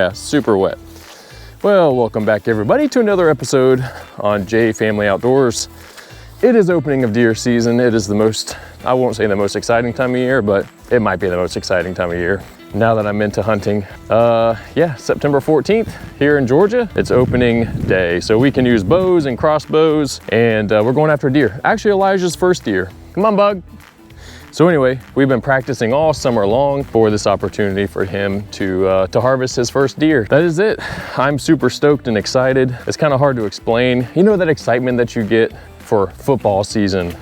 Yeah, super wet. Well, welcome back everybody to another episode on J Family Outdoors. It is opening of deer season. It is the most, I won't say the most exciting time of year, but it might be the most exciting time of year now that I'm into hunting. Yeah, September 14th here in Georgia, it's opening day. So we can use bows and crossbows, and we're going after deer. Actually, Elijah's first deer. Come on, bug. So anyway, we've been practicing all summer long for this opportunity for him to harvest his first deer. That is it. I'm super stoked and excited. It's kind of hard to explain. You know that excitement that you get for football season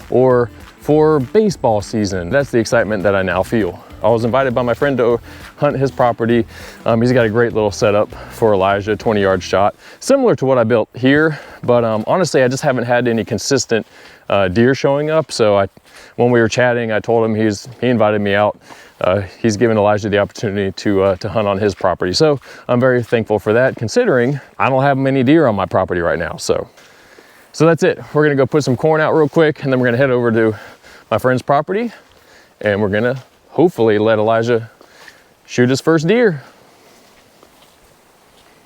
or for baseball season? That's the excitement that I now feel. I was invited by my friend to hunt his property. He's got a great little setup for Elijah, 20-yard shot, similar to what I built here. But honestly, I just haven't had any consistent deer showing up. So when we were chatting, I told him he invited me out. He's given Elijah the opportunity to hunt on his property. So I'm very thankful for that, considering I don't have many deer on my property right now. So that's it. We're gonna go put some corn out real quick, and then we're gonna head over to my friend's property, and we're gonna hopefully let Elijah shoot his first deer.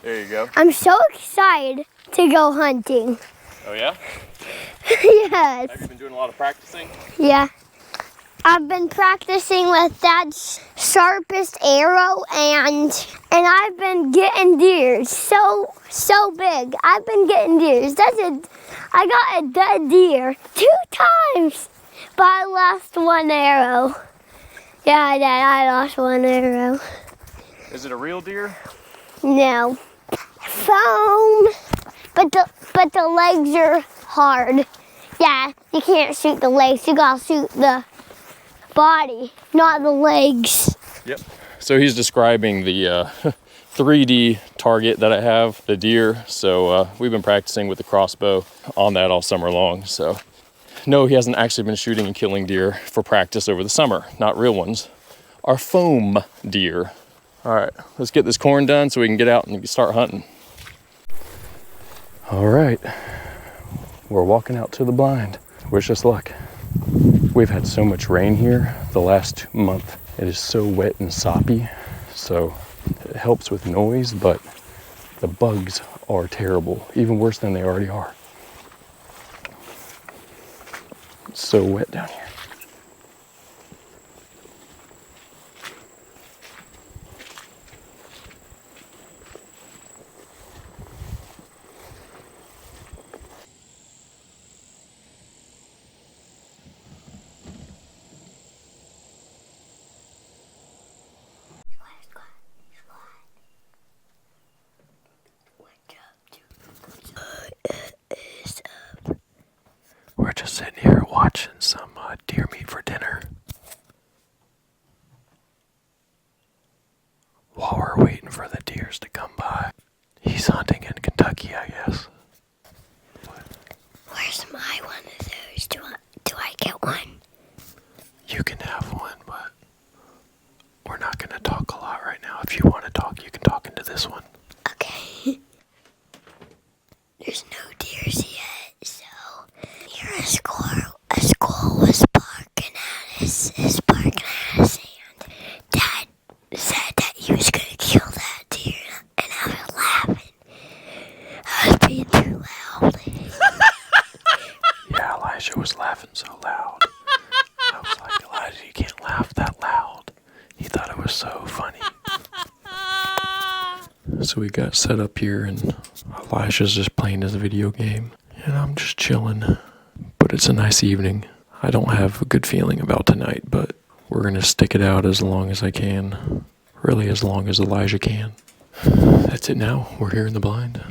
There you go. I'm so excited to go hunting. Oh yeah? Yes. Have you been doing a lot of practicing? Yeah. I've been practicing with Dad's sharpest arrow, and I've been getting deer so big. I've been getting deer. I got a dead deer 2 times, but I lost 1 arrow. Yeah, I did. I lost 1 arrow. Is it a real deer? No. Foam. But the legs are hard. Yeah, you can't shoot the legs. You gotta shoot the body, not the legs. Yep. So he's describing the 3D target that I have, the deer. So we've been practicing with the crossbow on that all summer long. So no, he hasn't actually been shooting and killing deer for practice over the summer. Not real ones. Our foam deer. All right, let's get this corn done so we can get out and start hunting. All right, we're walking out to the blind. Wish us luck. We've had so much rain here the last month. It is so wet and soppy, so it helps with noise, but the bugs are terrible, even worse than they already are. It's so wet down here. We're just sitting here watching some deer meat for dinner while we're waiting for the deers to come by. He's hunting in Kentucky, I guess. Where's my one of those? Do I get one? You can have one, but we're not going to talk a lot right now. If you want to talk, you can talk into this one. Okay. There's no deers yet, so here a squirrel was barking at us, and Dad said that he was going to kill that deer, and I was laughing. I was being too loud. Yeah, Elijah was laughing so loud. I was like, Elijah, you can't laugh that loud. He thought it was so funny. So we got set up here, and Elijah's just playing his video game, and I'm just chilling. But it's a nice evening. I don't have a good feeling about tonight, but we're gonna stick it out as long as I can. Really, as long as Elijah can. That's it now. We're here in the blind.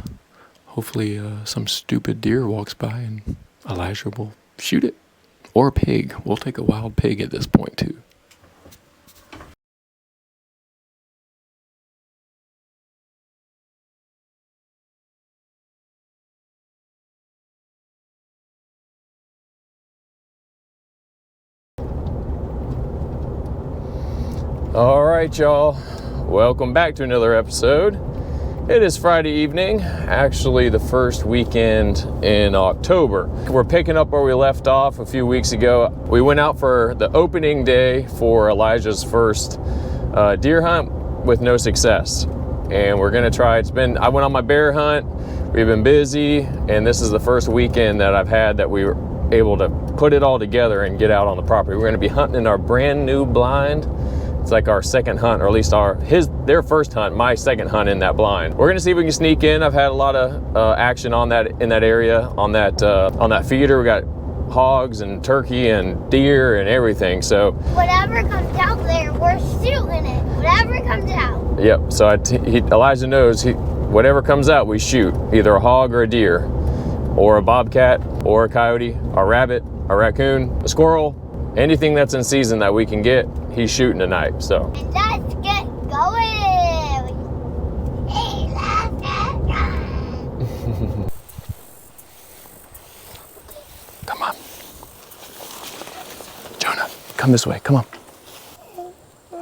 Hopefully some stupid deer walks by and Elijah will shoot it. Or a pig. We'll take a wild pig at this point too. All right, y'all. Welcome back to another episode. It is Friday evening, actually the first weekend in October. We're picking up where we left off a few weeks ago. We went out for the opening day for Elijah's first deer hunt with no success. and we're gonna try. I went on my bear hunt, we've been busy, and this is the first weekend that I've had that we were able to put it all together and get out on the property. We're gonna be hunting in our brand new blind. It's like our second hunt, or at least their first hunt, my second hunt in that blind. We're gonna see if we can sneak in. I've had a lot of action on that, in that area, on that feeder. We got hogs and turkey and deer and everything. So whatever comes out there, we're shooting it. Whatever comes out. Yep. So Elijah knows whatever comes out, we shoot, either a hog or a deer, or a bobcat, or a coyote, a rabbit, a raccoon, a squirrel, anything that's in season that we can get, he's shooting tonight. So. And let's get going. Hey, let's get going. Come on. Jonah, come this way. Come on.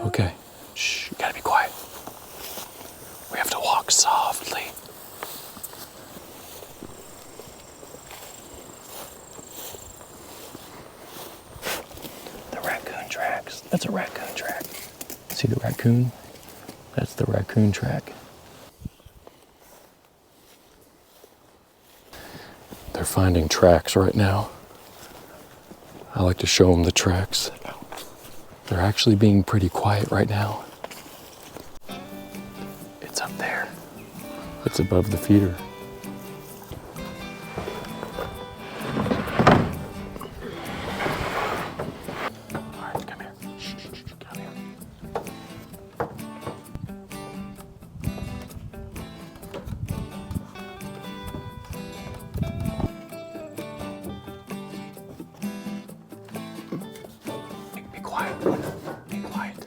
Okay. Shh, you gotta be quiet. We have to walk softly. The raccoon tracks. That's a raccoon track. See the raccoon? That's the raccoon track. They're finding tracks right now. I like to show them the tracks. They're actually being pretty quiet right now. It's up there. It's above the feeder. All right, come here. Shh, shh, shh, come here. Be quiet. Be quiet.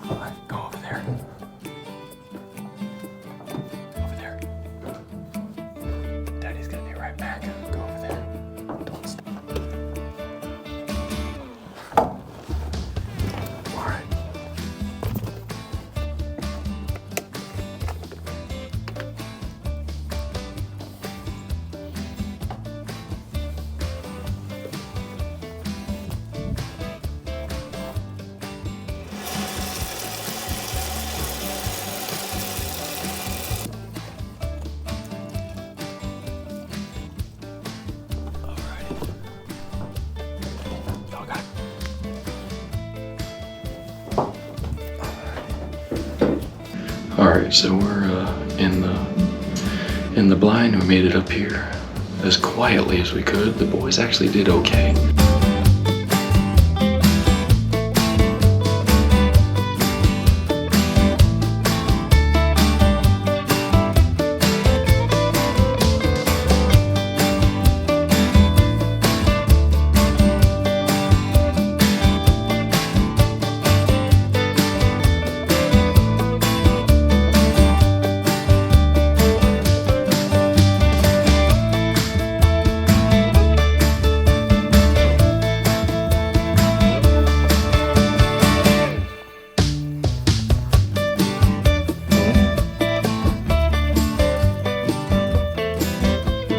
All right, go over there. Over there. Daddy's gonna be right back. Go over there. Don't stop. All right. Y'all got it. All right, so we're in the blind. We made it up here as quietly as we could. The boys actually did okay.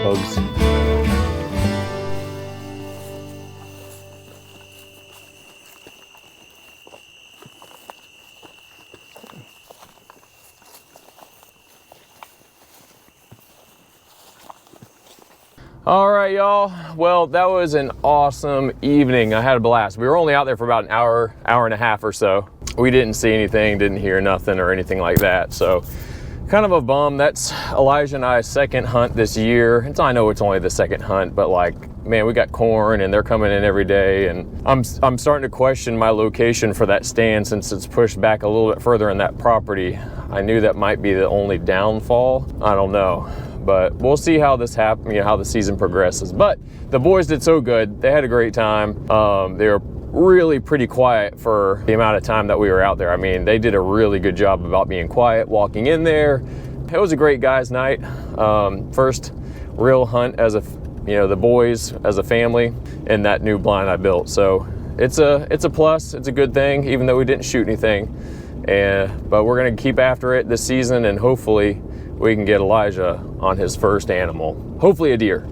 Bugs. All right, y'all. Well, that was an awesome evening. I had a blast. We were only out there for about an hour and a half or so. We didn't see anything, didn't hear nothing or anything like that. So kind of a bum. That's Elijah and I's second hunt this year. I know it's only the second hunt, but like, man, we got corn and they're coming in every day. And I'm starting to question my location for that stand since it's pushed back a little bit further in that property. I knew that might be the only downfall. I don't know. But we'll see how this happens, you know, how the season progresses. But the boys did so good. They had a great time. They were really pretty quiet for the amount of time that we were out there. I mean, they did a really good job about being quiet, walking in there. It was a great guys' night. First real hunt as the boys as a family in that new blind I built. So it's a plus. It's a good thing, even though we didn't shoot anything. But we're gonna keep after it this season, and hopefully we can get Elijah on his first animal. Hopefully a deer.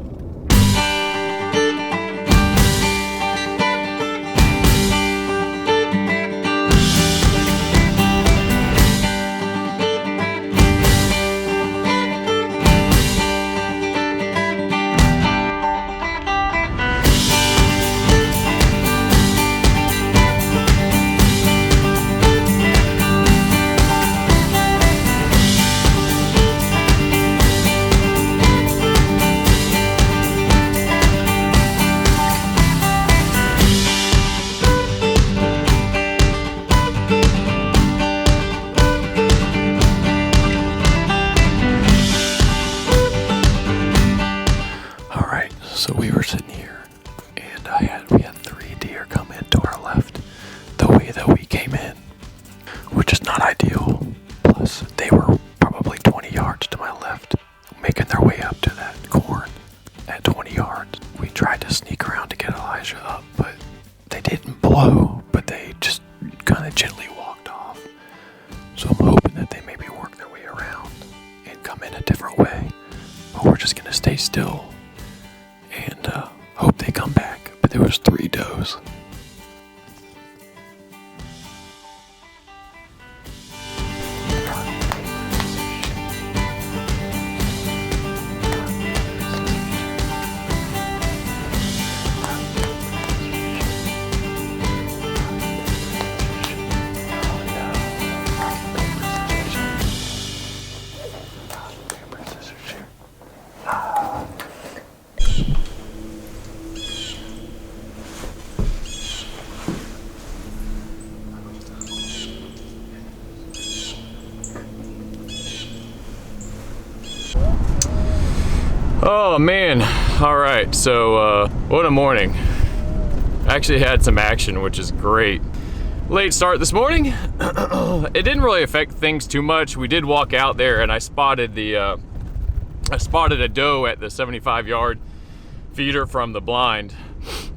making their way up to that corn at 20 yards. We tried to sneak around to get Elijah up, but they didn't blow, but they just kind of gently walked off. So I'm hoping that they maybe work their way around and come in a different way. But we're just going to stay still and hope they come back. But there was 3 does. Oh man, all right, so what a morning. Actually had some action, which is great. Late start this morning. It didn't really affect things too much. We did walk out there and I spotted a doe at the 75-yard feeder from the blind,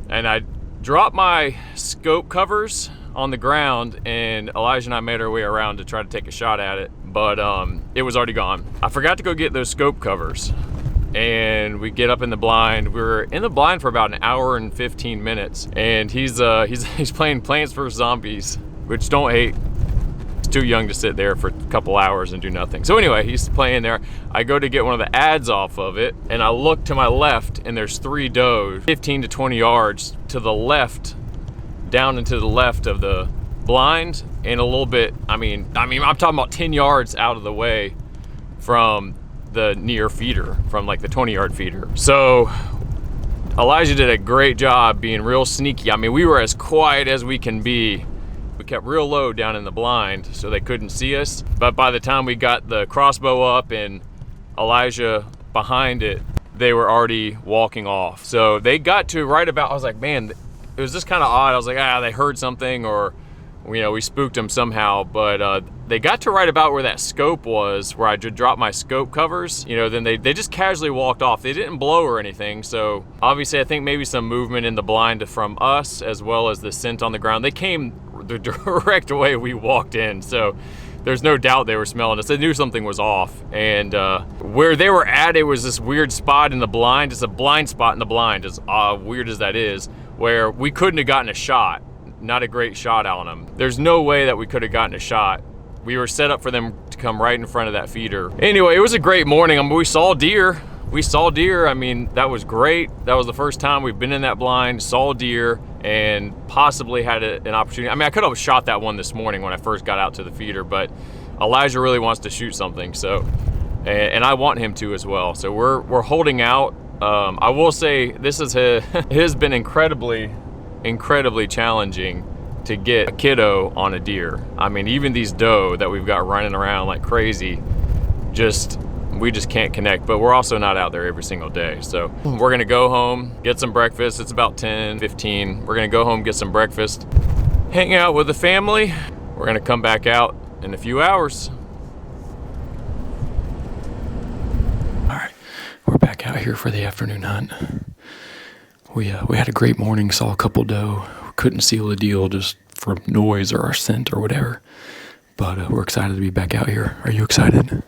and I dropped my scope covers on the ground, and Elijah and I made our way around to try to take a shot at it, but it was already gone. I forgot to go get those scope covers, and we get up in the blind. We were in the blind for about an hour and 15 minutes, and he's playing Plants vs. Zombies, which don't hate. He's too young to sit there for a couple hours and do nothing. So anyway, he's playing there. I go to get one of the ads off of it, and I look to my left, and there's 3 does 15 to 20 yards to the left, down and to the left of the blind, and a little bit, I mean I'm talking about 10 yards out of the way from the near feeder, from like the 20-yard feeder. So Elijah did a great job being real sneaky. I mean, we were as quiet as we can be. We kept real low down in the blind so they couldn't see us. But by the time we got the crossbow up and Elijah behind it, they were already walking off. So they got to right about, I was like, man, it was just kind of odd. I was like, they heard something, or we spooked them somehow. But they got to right about where that scope was, where I dropped my scope covers. Then they just casually walked off. They didn't blow or anything. So obviously I think maybe some movement in the blind from us, as well as the scent on the ground. They came the direct way we walked in. So there's no doubt they were smelling us. They knew something was off. And where they were at, it was this weird spot in the blind. It's a blind spot in the blind, as weird as that is, where we couldn't have gotten a shot. Not a great shot on them. There's no way that we could have gotten a shot. We were set up for them to come right in front of that feeder. Anyway, it was a great morning. I mean, we saw deer. I mean, that was great. That was the first time we've been in that blind, saw deer, and possibly had an opportunity. I mean, I could have shot that one this morning when I first got out to the feeder, but Elijah really wants to shoot something, so, and I want him to as well. So we're holding out. I will say this has been incredibly challenging to get a kiddo on a deer. I mean, even these doe that we've got running around like crazy, we just can't connect. But we're also not out there every single day. So we're gonna go home, get some breakfast. It's about 10:15. We're gonna go home, get some breakfast, hang out with the family. We're gonna come back out in a few hours. All right, we're back out here for the afternoon hunt. We had a great morning, saw a couple doe. Couldn't seal the deal just from noise or our scent or whatever. But we're excited to be back out here. Are you excited?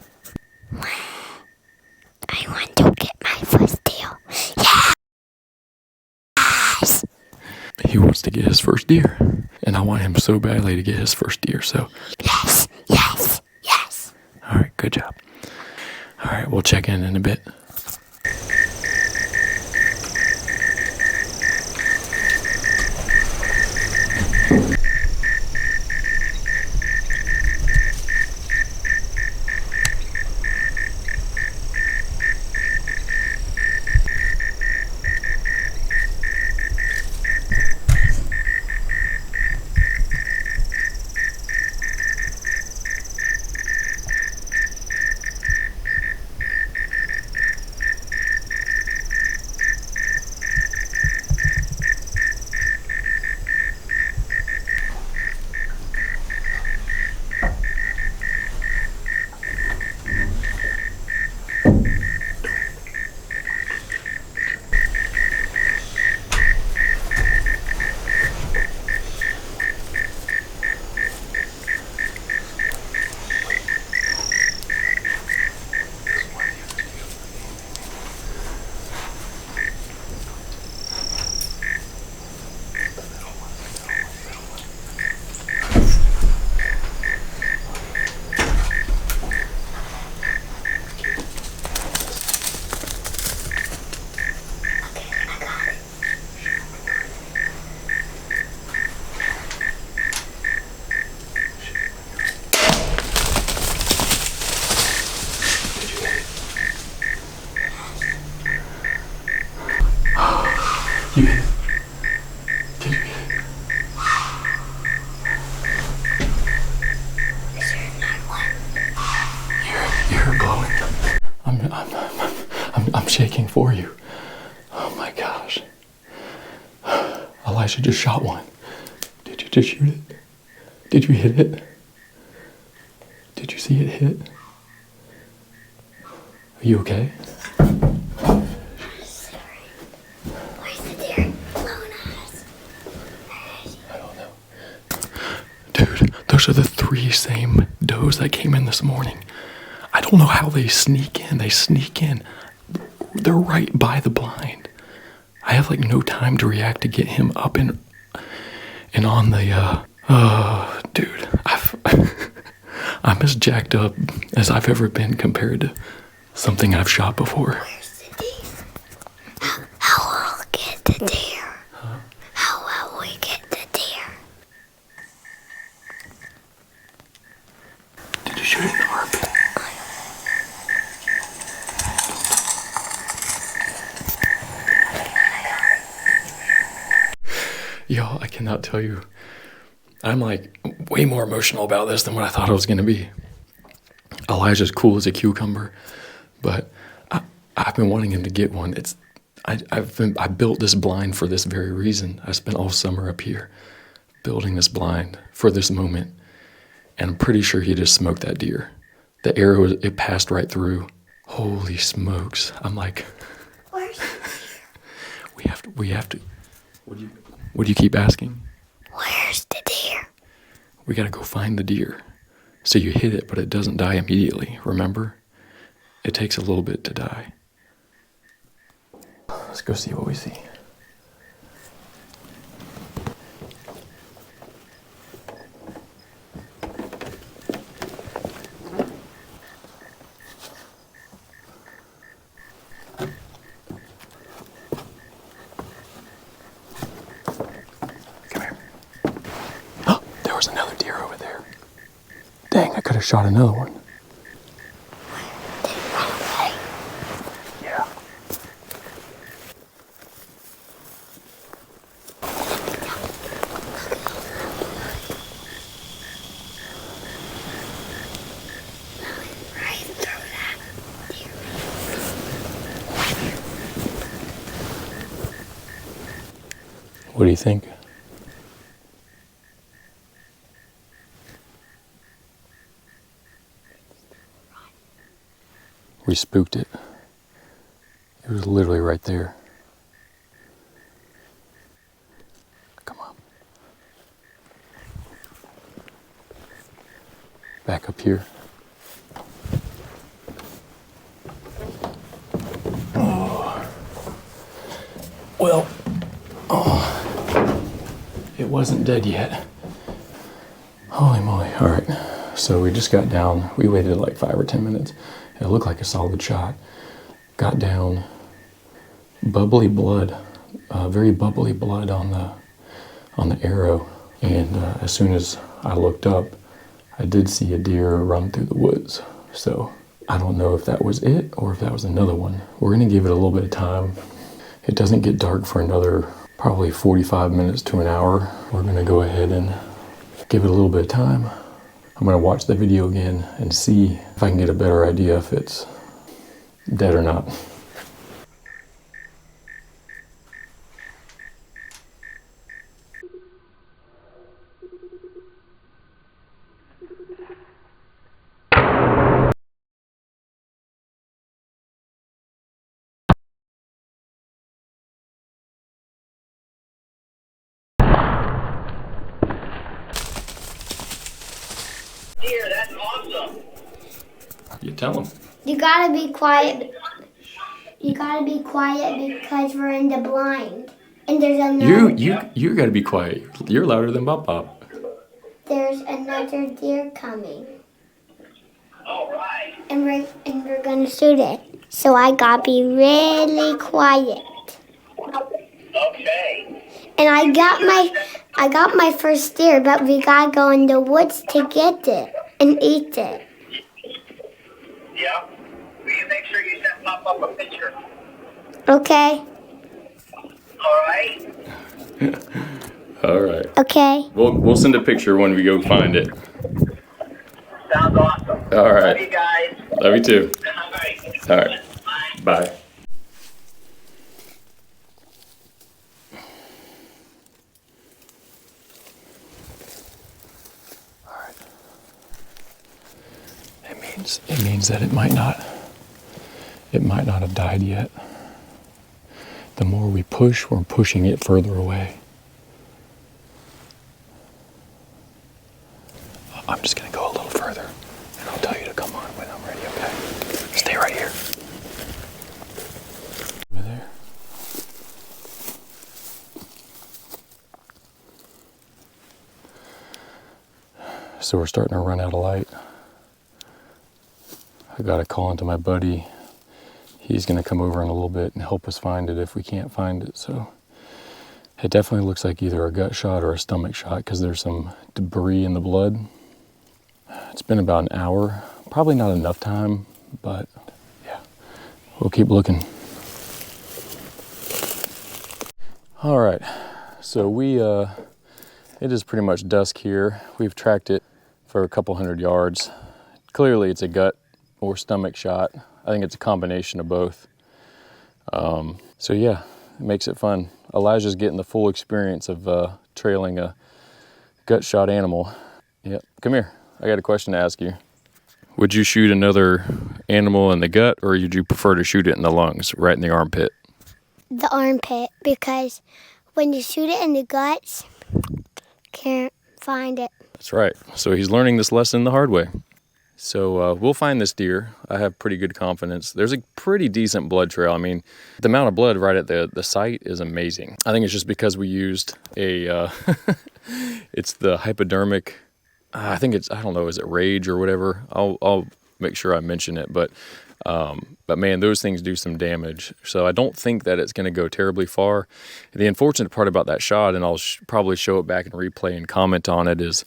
I want to get my first deal. Yes! He wants to get his first deer. And I want him so badly to get his first deer, so. Yes. All right, good job. All right, we'll check in a bit. I'm shaking for you. Oh my gosh. Elijah just shot one. Did you just shoot it? Did you hit it? Did you see it hit? Are you okay? Where's the deer blowing us? I don't know. Dude, those are the 3 same does that came in this morning. I don't know how they sneak in. They sneak in. They're right by the blind. I have like no time to react to get him up and on the, dude, I'm as jacked up as I've ever been compared to something I've shot before. Where's the deer? How will we get the deer? Huh? How will we get the deer? Did you shoot it in the armpit? Y'all, I cannot tell you. I'm like way more emotional about this than what I thought I was going to be. Elijah's cool as a cucumber, but I've been wanting him to get one. I built this blind for this very reason. I spent all summer up here building this blind for this moment, and I'm pretty sure he just smoked that deer. The arrow, it passed right through. Holy smokes! I'm like, Where's the deer? we have to. What do you keep asking? Where's the deer? We gotta go find the deer. So you hit it, but it doesn't die immediately, remember? It takes a little bit to die. Let's go see what we see. Come here. Oh, there was another deer over there. Dang, I could have shot another one. Did it run away? Yeah. Right through that deer. What do you think? We spooked it. It was literally right there. Come on. Back up here. Oh. Well, it wasn't dead yet. Holy moly. All right. So we just got down. We waited like 5 or 10 minutes. It looked like a solid shot. Got down, bubbly blood, very bubbly blood on the arrow. And as soon as I looked up, I did see a deer run through the woods. So I don't know if that was it or if that was another one. We're gonna give it a little bit of time. It doesn't get dark for another probably 45 minutes to an hour. We're gonna go ahead and give it a little bit of time. I'm gonna watch the video again and see if I can get a better idea if it's dead or not. Dear, that's awesome. You tell them. You gotta be quiet. You gotta be quiet because we're in the blind. And there's another. You gotta be quiet. You're louder than Bop Bop. There's another deer coming, All right. and we're gonna shoot it. So I gotta be really quiet. Okay. And I got my first deer, but we gotta go in the woods to get it and eat it. Yeah. Will you make sure you send Pop up a picture? Okay. All right. All right. Okay. We'll send a picture when we go find it. Sounds awesome. All right. Love you guys. Love you too. All right. All right. Bye. It means that it might not have died yet. The more we push, we're pushing it further away. I'm just gonna go a little further and I'll tell you to come on when I'm ready, okay? Stay right here. Over there. So we're starting to run out of light. I got a call into my buddy. He's gonna come over in a little bit and help us find it if we can't find it. So it definitely looks like either a gut shot or a stomach shot because there's some debris in the blood. It's been about an hour. Probably not enough time, but yeah, we'll keep looking. All right, so it is pretty much dusk here. We've tracked it for a couple hundred yards. Clearly it's a gut or stomach shot. I think it's a combination of both. So yeah, it makes it fun. Elijah's getting the full experience of trailing a gut shot animal. Yep, come here. I got a question to ask you. Would you shoot another animal in the gut or would you prefer to shoot it in the lungs, right in the armpit? The armpit, because when you shoot it in the guts, can't find it. That's right. So he's learning this lesson the hard way. So we'll find this deer. I have pretty good confidence. There's a pretty decent blood trail. I mean, the amount of blood right at the site is amazing. I think it's just because we used a, it's the hypodermic, I don't know, is it Rage or whatever? I'll make sure I mention it, but man, those things do some damage. So I don't think that it's gonna go terribly far. The unfortunate part about that shot, and I'll probably show it back and replay and comment on it, is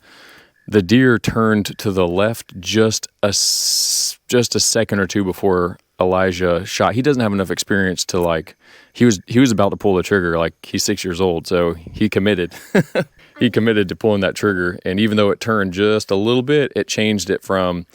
the deer turned to the left just a second or two before Elijah shot. He doesn't have enough experience to he was about to pull the trigger. Like, he's 6 years old, so he committed. He committed to pulling that trigger, and even though it turned just a little bit, it changed it from,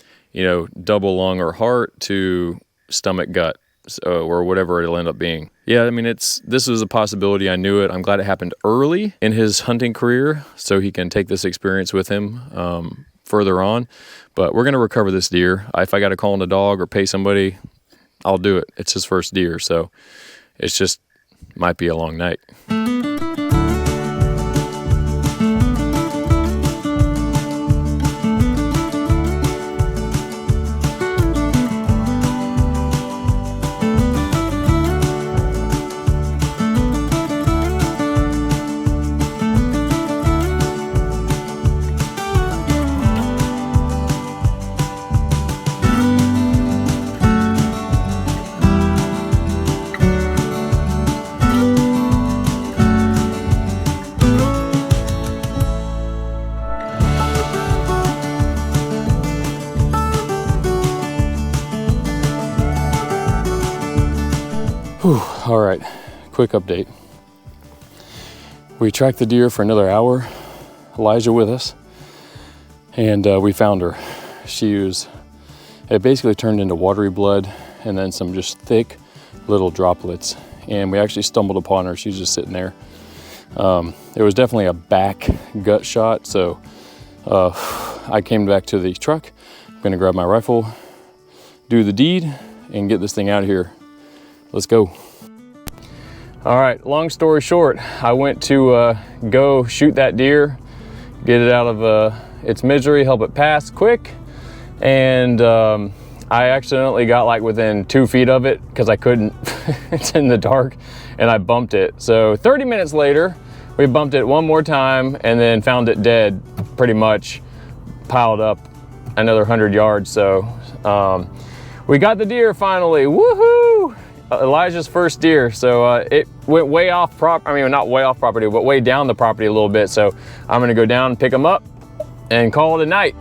double lung or heart to stomach gut, or whatever it'll end up being. Yeah, I mean, this was a possibility. I knew it. I'm glad it happened early in his hunting career so he can take this experience with him further on. But we're going to recover this deer. If I got to call in a dog or pay somebody, I'll do it. It's his first deer, so it's just might be a long night. All right, quick update. We tracked the deer for another hour, Elijah with us, and we found her. It basically turned into watery blood and then some just thick little droplets. And we actually stumbled upon her. She's just sitting there. It was definitely a back gut shot. So I came back to the truck. I'm gonna grab my rifle, do the deed, and get this thing out of here. Let's go. All right, long story short, I went to go shoot that deer, get it out of its misery, help it pass quick, and I accidentally got within 2 feet of it because I couldn't. It's in the dark, and I bumped it. So 30 minutes later, we bumped it one more time and then found it dead, pretty much piled up another 100 yards. So we got the deer finally, woohoo! Elijah's first deer. So it went way off not way off property, but way down the property a little bit. So I'm gonna go down and pick him up and call it a night.